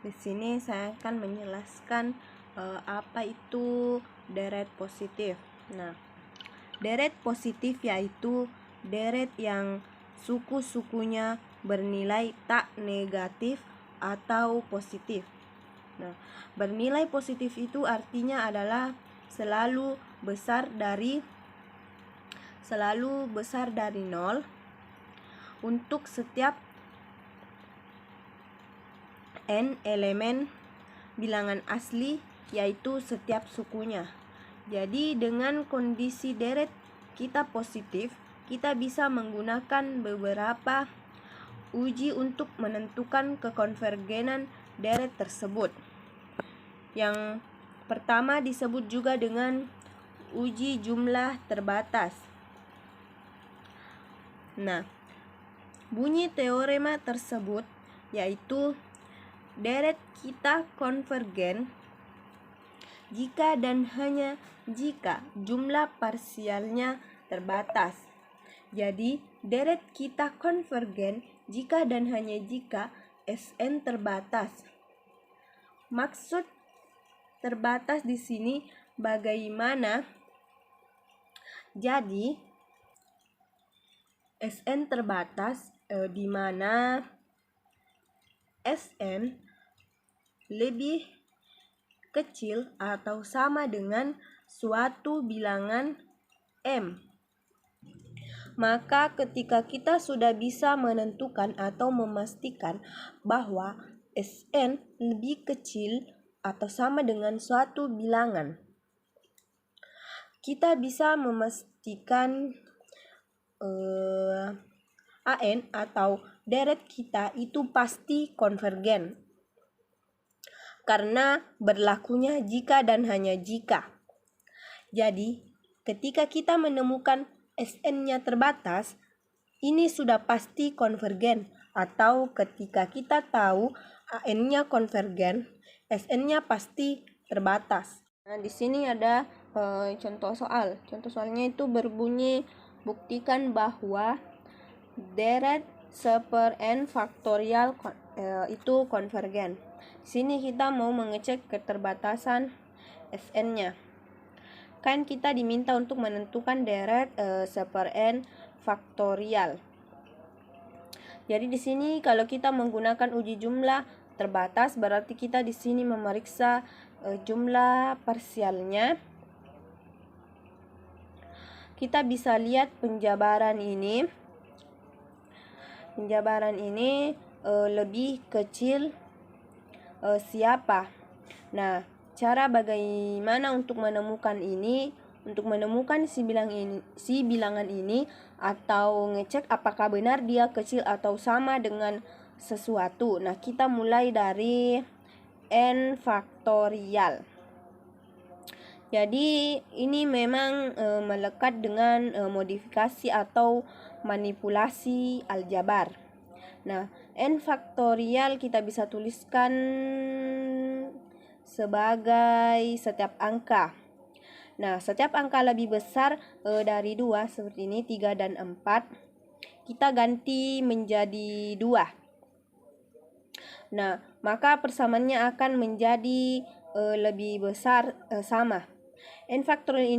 Di sini saya akan menjelaskan apa itu deret positif. Nah, deret positif yaitu deret yang suku-sukunya bernilai tak negatif atau positif. Nah, bernilai positif itu artinya adalah selalu besar dari 0 untuk setiap n elemen bilangan asli, yaitu setiap sukunya. Jadi dengan kondisi deret kita positif, kita bisa menggunakan beberapa uji untuk menentukan kekonvergenan deret tersebut. Yang pertama disebut juga dengan uji jumlah terbatas. Nah, bunyi teorema tersebut yaitu deret kita konvergen jika dan hanya jika jumlah parsialnya terbatas. Jadi, deret kita konvergen jika dan hanya jika Sn terbatas. Maksud terbatas di sini bagaimana? Jadi, Sn terbatas di mana Sn lebih kecil atau sama dengan suatu bilangan M. Maka ketika kita sudah bisa menentukan atau memastikan bahwa Sn lebih kecil atau sama dengan suatu bilangan, kita bisa memastikan An atau deret kita itu pasti konvergen. Karena berlakunya jika dan hanya jika. Jadi, ketika kita menemukan Sn-nya terbatas, ini sudah pasti konvergen. Atau ketika kita tahu An-nya konvergen, Sn-nya pasti terbatas. Nah, di sini ada contoh soal. Contoh soalnya itu berbunyi, buktikan bahwa deret n faktorial itu konvergen. Di sini kita mau mengecek keterbatasan Sn-nya. Kan kita diminta untuk menentukan deret n faktorial. Jadi di sini kalau kita menggunakan uji jumlah terbatas, berarti kita di sini memeriksa jumlah parsialnya. Kita bisa lihat penjabaran ini. Penjabaran ini lebih kecil siapa? Nah, cara bagaimana untuk menemukan ini? Untuk menemukan si bilangan ini atau ngecek apakah benar dia kecil atau sama dengan sesuatu. Nah, kita mulai dari n faktorial. Jadi ini memang melekat dengan modifikasi atau manipulasi aljabar. Nah, n faktorial kita bisa tuliskan sebagai setiap angka. Nah, setiap angka lebih besar dari 2 seperti ini, 3 dan 4, kita ganti menjadi 2. Nah, maka persamaannya akan menjadi lebih besar sama. N faktorial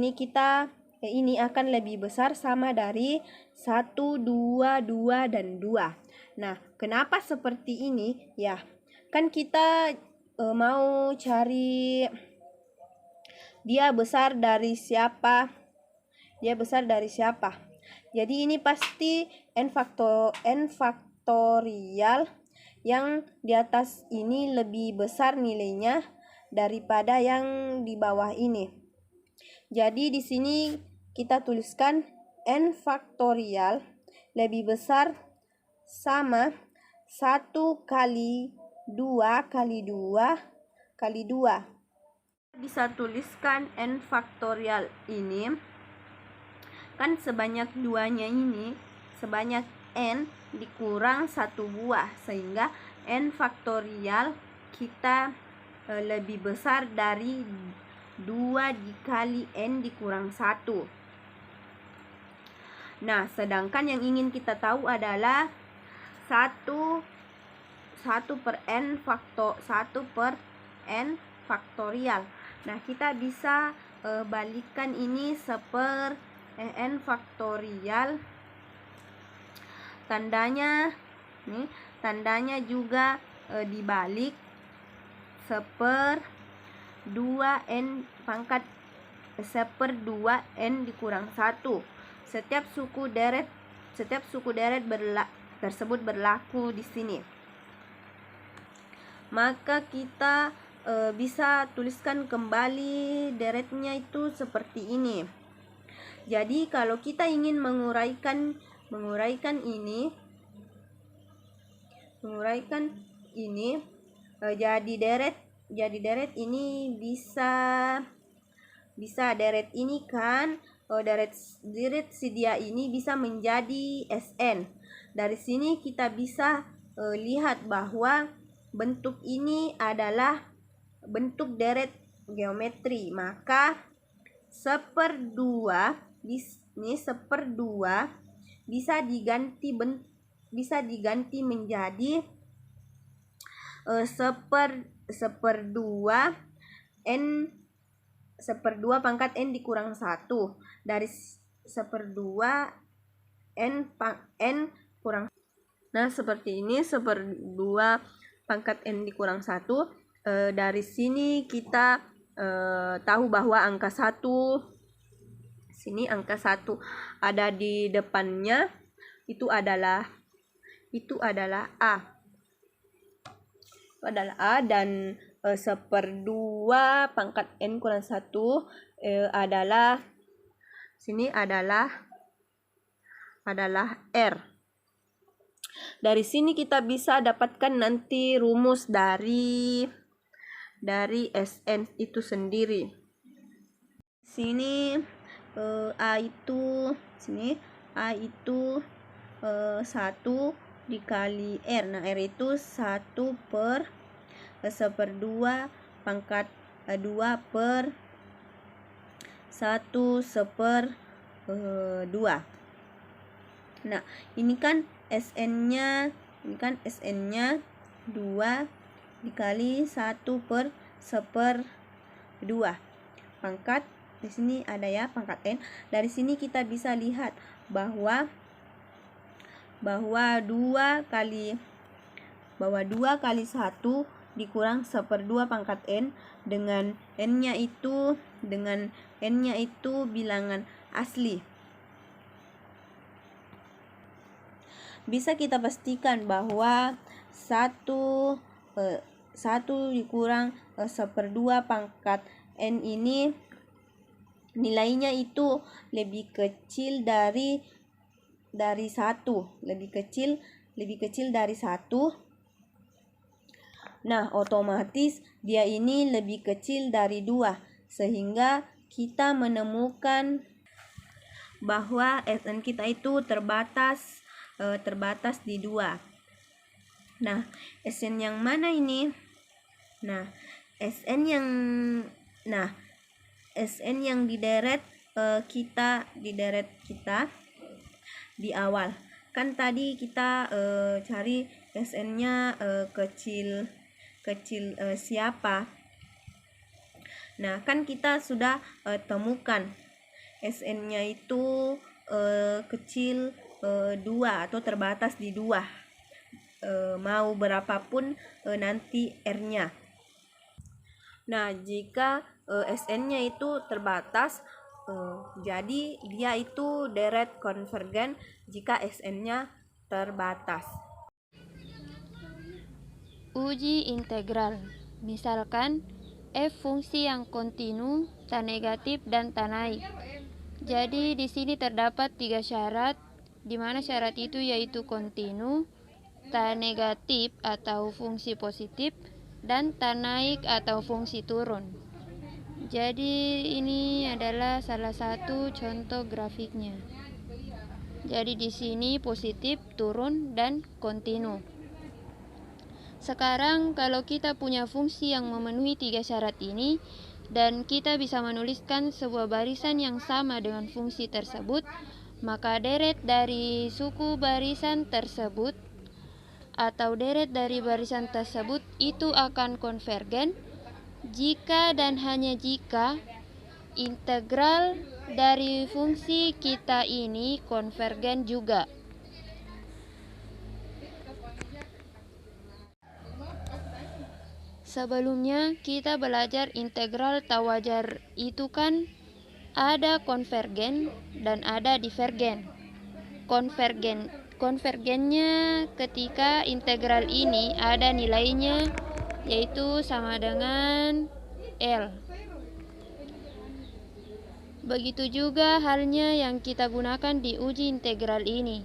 ini akan lebih besar sama dari 1, 2, 2, dan 2. Nah, kenapa seperti ini? Ya, kan kita mau cari dia besar dari siapa? Dia besar dari siapa? Jadi ini pasti n faktorial yang di atas ini lebih besar nilainya daripada yang di bawah ini. Jadi di sini kita tuliskan n faktorial lebih besar sama 1 kali 2 kali 2 kali 2. Bisa tuliskan n faktorial ini kan sebanyak 2-nya ini, sebanyak n dikurang 1 buah, sehingga n faktorial kita lebih besar dari 2 dikali n dikurang 1. Nah, sedangkan yang ingin kita tahu adalah 1 1 per n faktorial. Nah, kita bisa balikkan ini seper n faktorial. Tandanya nih, tandanya juga dibalik seper 2n pangkat seper 2n dikurang 1. Setiap suku deret tersebut berlaku di sini. Maka kita bisa tuliskan kembali deretnya itu seperti ini. Jadi kalau kita ingin menguraikan ini, jadi deret ini bisa deret ini kan, deret sedia ini bisa menjadi Sn. Dari sini kita bisa lihat bahwa bentuk ini adalah bentuk deret geometri. Maka seper 2 bisa diganti menjadi seper 2 pangkat n dikurang 1. Dari seper 2 n kurang. Nah, seperti ini, seper 2 pangkat n dikurang 1. Dari sini kita tahu bahwa angka 1, sini angka 1 ada di depannya, itu adalah A. Dan seper 2 pangkat n kurang 1 adalah sini adalah R. Dari sini kita bisa dapatkan nanti rumus dari Sn itu sendiri. Sini A itu 1 dikali R. Nah, R itu 1 per seper 2 pangkat 2 per 1 seper 2. Nah, ini kan Sn-nya 2 dikali 1 per seper 2 pangkat, di sini ada ya pangkat n. Dari sini kita bisa lihat bahwa 2 kali 1 dikurang seper 2 pangkat n dengan n-nya itu bilangan asli. Bisa kita pastikan bahwa 1 dikurang seper 2 pangkat n ini nilainya itu lebih kecil dari 1, lebih kecil dari 1. Nah, otomatis dia ini lebih kecil dari 2, sehingga kita menemukan bahwa Sn kita itu terbatas di 2. Nah, Sn yang mana ini? Nah, Sn yang dideret kita di awal. Kan tadi kita cari Sn-nya kecil siapa? Nah, kan kita sudah temukan Sn-nya itu kecil 2 atau terbatas di 2. Mau berapapun nanti R-nya. Nah, jika Sn-nya itu terbatas, jadi dia itu deret konvergen jika Sn-nya terbatas. Uji integral. Misalkan f fungsi yang kontinu, tan negatif dan tan naik. Jadi di sini terdapat 3 syarat, di mana syarat itu yaitu kontinu, tan negatif atau fungsi positif, dan tan naik atau fungsi turun. Jadi ini adalah salah satu contoh grafiknya. Jadi di sini positif, turun, dan kontinu. Sekarang kalau kita punya fungsi yang memenuhi 3 syarat ini, dan kita bisa menuliskan sebuah barisan yang sama dengan fungsi tersebut, maka deret dari suku barisan tersebut atau deret dari barisan tersebut itu akan konvergen jika dan hanya jika integral dari fungsi kita ini konvergen juga. Sebelumnya kita belajar integral tak wajar itu kan ada konvergen dan ada divergen. Konvergennya ketika integral ini ada nilainya yaitu sama dengan L. Begitu juga halnya yang kita gunakan di uji integral ini.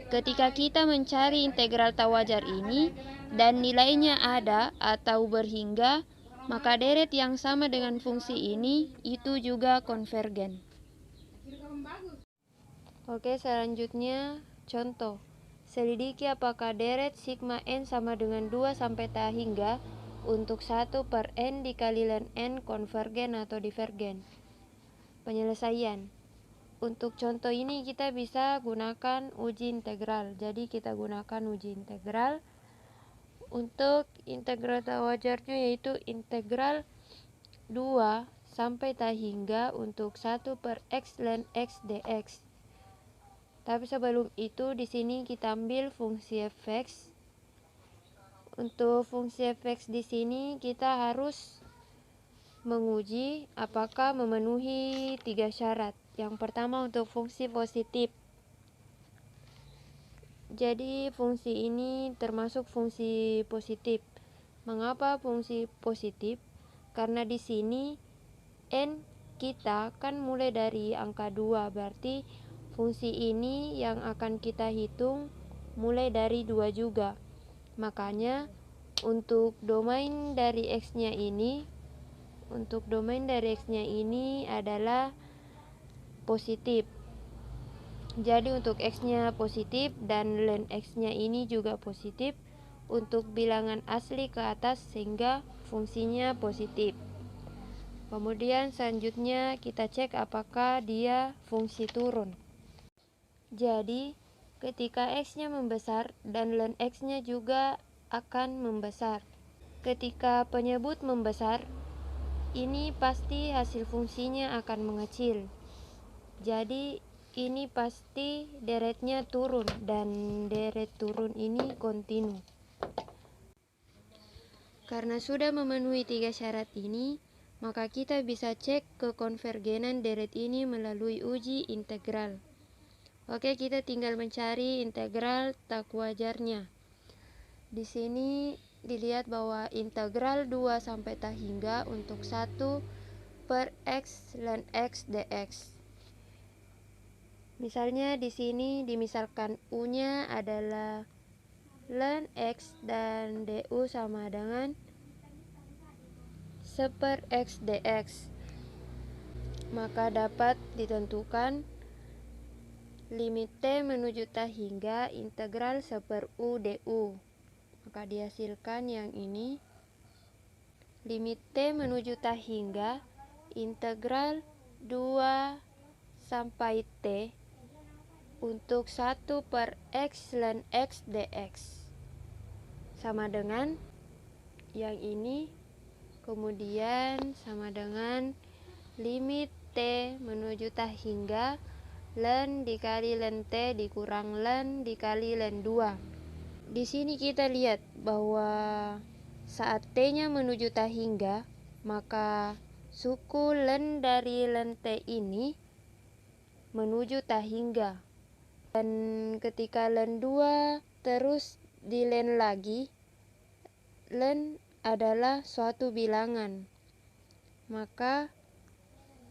Ketika kita mencari integral tak wajar ini dan nilainya ada atau berhingga, maka deret yang sama dengan fungsi ini itu juga konvergen. Oke, selanjutnya contoh. Selidiki apakah deret sigma n sama dengan 2 sampai tak hingga untuk 1 per n dikali ln n konvergen atau divergen. Penyelesaian. Untuk contoh ini kita bisa gunakan uji integral. Jadi kita gunakan uji integral. Untuk integral tak wajarnya yaitu integral 2 sampai tak hingga untuk 1 per x ln x dx. Tapi sebelum itu di sini kita ambil fungsi fx. Untuk fungsi fx di sini kita harus menguji apakah memenuhi 3 syarat. Yang pertama untuk fungsi positif. Jadi fungsi ini termasuk fungsi positif. Mengapa fungsi positif? Karena di sini n kita kan mulai dari angka 2, berarti fungsi ini yang akan kita hitung mulai dari 2 juga. Makanya untuk domain dari x-nya ini adalah positif. Jadi untuk x-nya positif dan ln x-nya ini juga positif untuk bilangan asli ke atas sehingga fungsinya positif. Kemudian selanjutnya kita cek apakah dia fungsi turun. Jadi ketika x-nya membesar dan ln x-nya juga akan membesar. Ketika penyebut membesar, ini pasti hasil fungsinya akan mengecil. Jadi ini pasti deretnya turun dan deret turun ini kontinu. Karena sudah memenuhi 3 syarat ini, maka kita bisa cek kekonvergenan deret ini melalui uji integral. Oke, kita tinggal mencari integral tak wajarnya. Di sini dilihat bahwa integral 2 sampai tak hingga untuk 1 per x ln x dx. Misalnya di sini dimisalkan u-nya adalah ln x dan du sama dengan 1 per x dx. Maka dapat ditentukan limit t menuju tak hingga integral 1 per u du. Maka dihasilkan yang ini. Limit t menuju tak hingga integral 2 sampai t untuk 1 per x ln x dx sama dengan yang ini, kemudian sama dengan limit t menuju tak hingga ln dikali ln t dikurang ln dikali ln 2. Di sini kita lihat bahwa saat t-nya menuju tak hingga, maka suku ln dari ln t ini menuju tak hingga. Dan ketika ln 2 terus di ln lagi, ln adalah suatu bilangan. Maka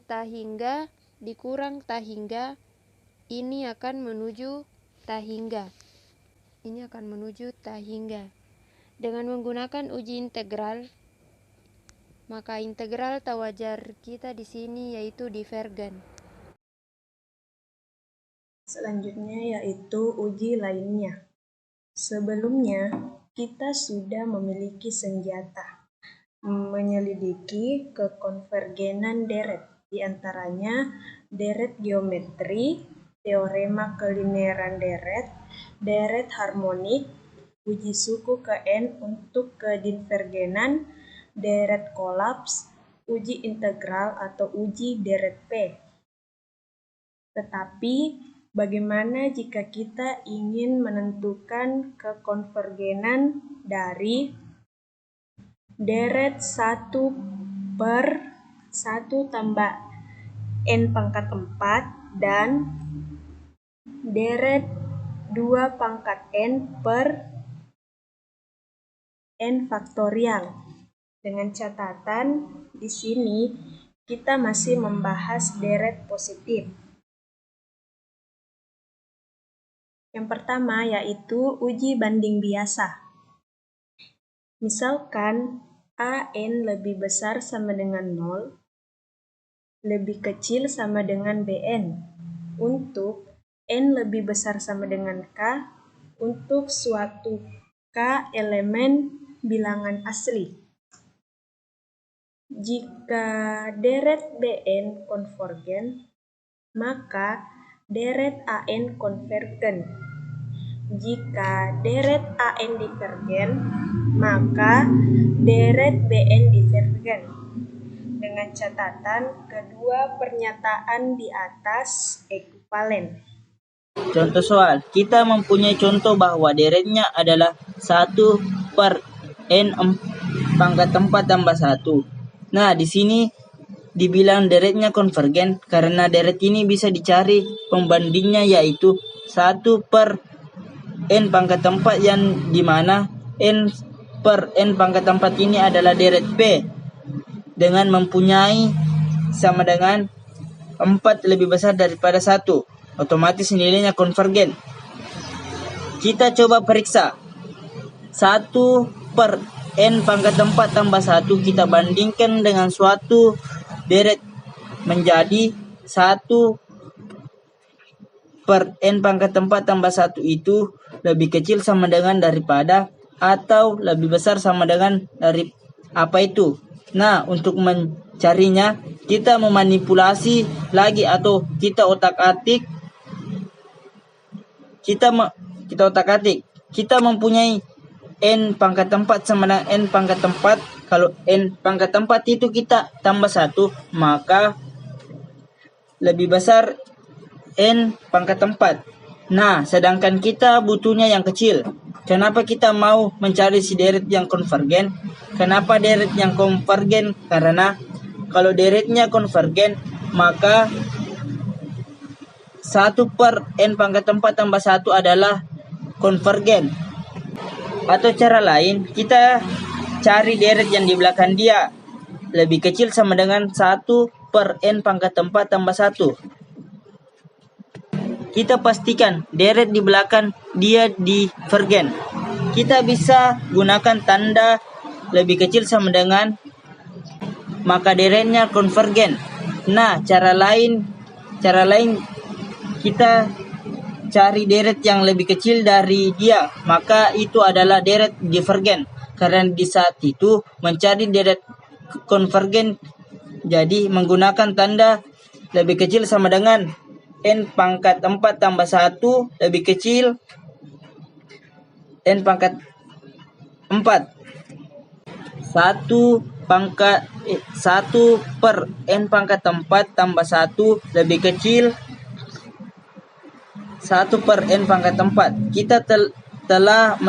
tak hingga dikurang tak hingga ini akan menuju tak hingga. Ini akan menuju tak hingga. Dengan menggunakan uji integral, maka integral tak wajar kita di sini yaitu divergen. Selanjutnya yaitu uji lainnya. Sebelumnya, kita sudah memiliki senjata menyelidiki kekonvergenan deret, di antaranya deret geometri, teorema kelinearan deret, deret harmonik, uji suku ke N untuk kedivergenan, deret kolaps, uji integral atau uji deret P. Tetapi, bagaimana jika kita ingin menentukan kekonvergenan dari deret 1 per 1 tambah N pangkat 4 dan deret 2 pangkat N per N faktorial. Dengan catatan, di sini kita masih membahas deret positif. Yang pertama yaitu uji banding biasa. Misalkan AN lebih besar sama dengan 0, lebih kecil sama dengan BN. Untuk N lebih besar sama dengan K, untuk suatu K elemen bilangan asli. Jika deret BN konvergen, maka deret AN konvergen. Jika deret AN divergen, maka deret BN divergen. Dengan catatan kedua pernyataan di atas ekuivalen. Contoh soal, kita mempunyai contoh bahwa deretnya adalah 1 per N pangkat 4 tambah 1. Nah, di sini dibilang deretnya konvergen karena deret ini bisa dicari pembandingnya yaitu 1 per N pangkat 4 yang dimana N per N pangkat 4 ini adalah deret P dengan mempunyai sama dengan 4 lebih besar daripada 1. Otomatis nilainya konvergen. Kita coba periksa 1 per N pangkat 4 tambah 1 kita bandingkan dengan suatu deret menjadi 1 per N pangkat 4 tambah 1 itu lebih kecil sama dengan daripada atau lebih besar sama dengan dari apa itu. Nah, untuk mencarinya kita memanipulasi lagi atau kita otak-atik. Kita mempunyai N pangkat 4 sama dengan N pangkat 4. Kalau N pangkat 4 itu kita tambah 1, maka lebih besar N pangkat 4. Nah, sedangkan kita butuhnya yang kecil. Kenapa kita mau mencari si deret yang konvergen? Kenapa deret yang konvergen? Karena kalau deretnya konvergen, maka 1 per N pangkat 4 tambah 1 adalah konvergen. Atau cara lain, kita cari deret yang di belakang dia. Lebih kecil sama dengan 1 per N pangkat 4 tambah 1. Kita pastikan deret di belakang dia divergen. Kita bisa gunakan tanda lebih kecil sama dengan maka deretnya konvergen. Nah, cara lain kita cari deret yang lebih kecil dari dia, maka itu adalah deret divergen. Karena di saat itu mencari deret konvergen jadi menggunakan tanda lebih kecil sama dengan N pangkat 4 tambah 1 lebih kecil N pangkat 4. 1 per N pangkat 4 tambah 1 lebih kecil 1 per N pangkat 4. Kita telah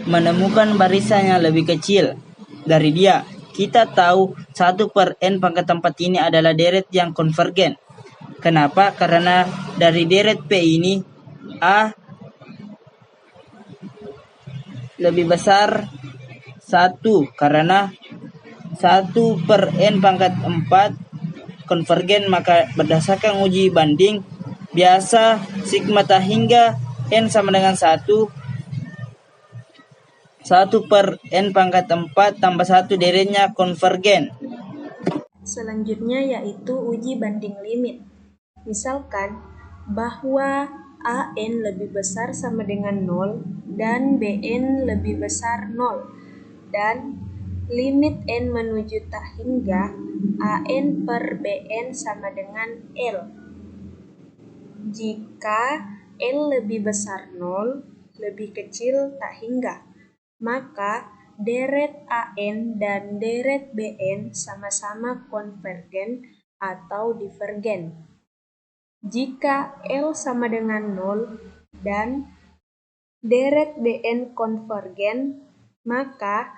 menemukan barisan yang lebih kecil dari dia. Kita tahu 1 per N pangkat 4 ini adalah deret yang konvergen. Kenapa? Karena dari deret P ini A lebih besar 1 karena 1 per N pangkat 4 konvergen, maka berdasarkan uji banding biasa sigma tak hingga N sama dengan 1 per N pangkat 4 tambah 1 deretnya konvergen. Selanjutnya yaitu uji banding limit. Misalkan bahwa AN lebih besar sama dengan 0 dan BN lebih besar 0 dan limit N menuju tak hingga AN per BN sama dengan L. Jika L lebih besar 0, lebih kecil tak hingga, maka deret AN dan deret BN sama-sama konvergen atau divergen. Jika L sama dengan 0 dan deret BN konvergen, maka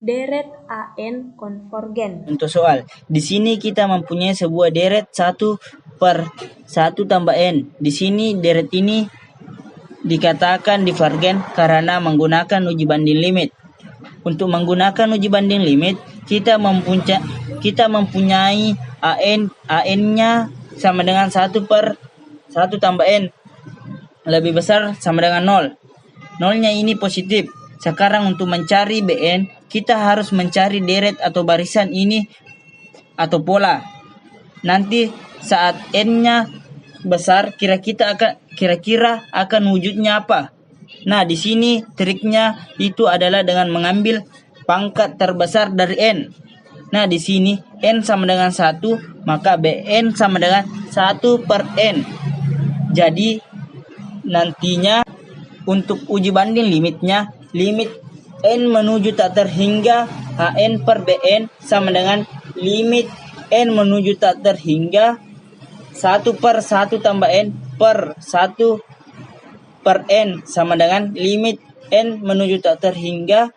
deret AN konvergen. Untuk soal, di sini kita mempunyai sebuah deret 1/1 tambah N. Di sini deret ini dikatakan divergen karena menggunakan uji banding limit. Untuk menggunakan uji banding limit, kita mempunyai AN-nya sama dengan 1/1 tambah N lebih besar sama dengan 0. 0-nya ini positif. Sekarang untuk mencari BN, kita harus mencari deret atau barisan ini atau pola. Nanti saat N-nya besar, kira-kira akan wujudnya apa? Nah, di sini triknya itu adalah dengan mengambil pangkat terbesar dari N. Nah, di sini N sama dengan 1, maka BN sama dengan 1/N. Jadi, nantinya untuk uji banding limitnya, limit N menuju tak terhingga AN per BN sama dengan limit N menuju tak terhingga 1/1 tambah N per 1/N sama dengan limit N menuju tak terhingga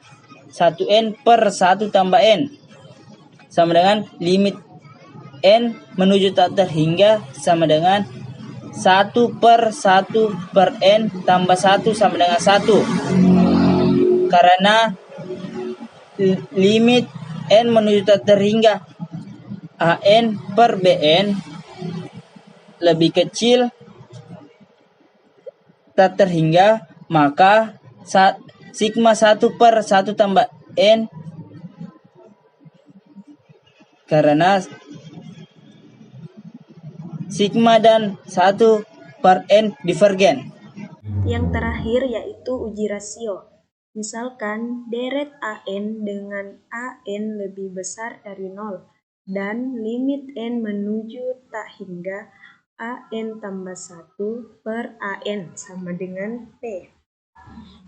1N per 1 tambah N sama dengan limit N menuju tak terhingga sama dengan 1/1/N tambah 1 sama dengan 1. Karena limit N menuju tak terhingga AN per BN lebih kecil tak terhingga, maka sigma 1/1 tambah N karena sigma dan 1/N divergen. Yang terakhir yaitu uji rasio. Misalkan deret AN dengan AN lebih besar dari 0 dan limit N menuju tak hingga AN tambah 1 per AN sama dengan P.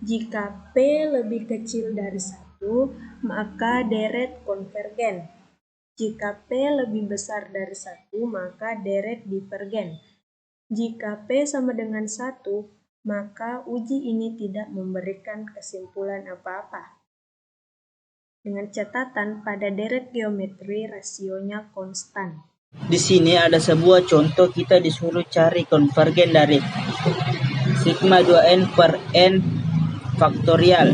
Jika P lebih kecil dari 1, maka deret konvergen. Jika P lebih besar dari 1, maka deret divergen. Jika P sama dengan 1, maka uji ini tidak memberikan kesimpulan apa-apa. Dengan catatan pada deret geometri rasionya konstan. Di sini ada sebuah contoh, kita disuruh cari konvergen dari sigma 2N per N faktorial.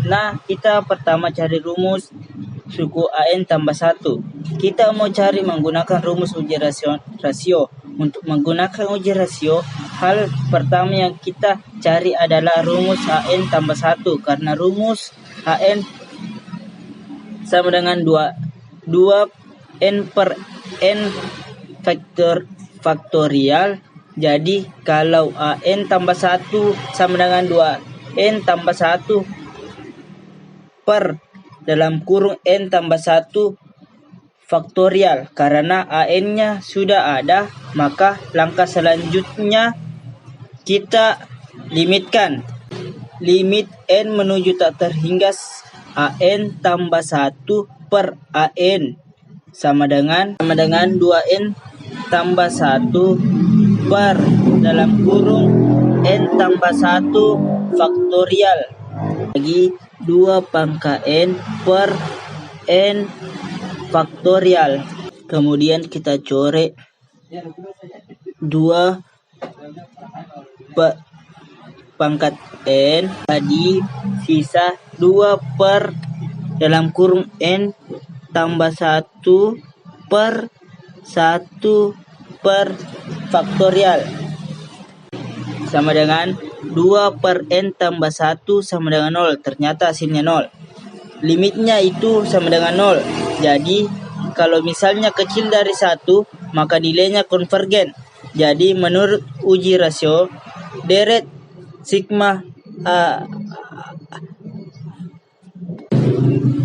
Nah, kita pertama cari rumus suku AN tambah 1. Kita mau cari menggunakan rumus uji rasio. Untuk menggunakan uji rasio, hal pertama yang kita cari adalah rumus AN tambah 1. Karena rumus AN sama dengan 2N per N faktorial. Jadi kalau AN tambah 1 sama dengan 2N tambah 1 per dalam kurung N tambah 1 faktorial. Karena AN-nya sudah ada, maka langkah selanjutnya kita limitkan. Limit N menuju tak terhingga AN tambah 1 per AN sama dengan 2N tambah 1 per dalam kurung N tambah 1 faktorial. Lagi 2 pangkat N per N faktorial. Kemudian kita coret 2 pangkat N, jadi sisa 2 per dalam kurung N tambah 1 per 1 per faktorial sama dengan 2 per N tambah 1 sama dengan 0. Ternyata hasilnya 0. Limitnya itu sama dengan 0. Jadi kalau misalnya kecil dari 1, maka nilainya konvergen. Jadi menurut uji rasio, deret sigma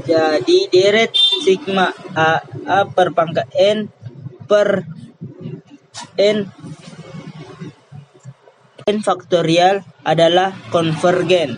jadi deret sigma A per pangkat N per N n faktorial adalah konvergen.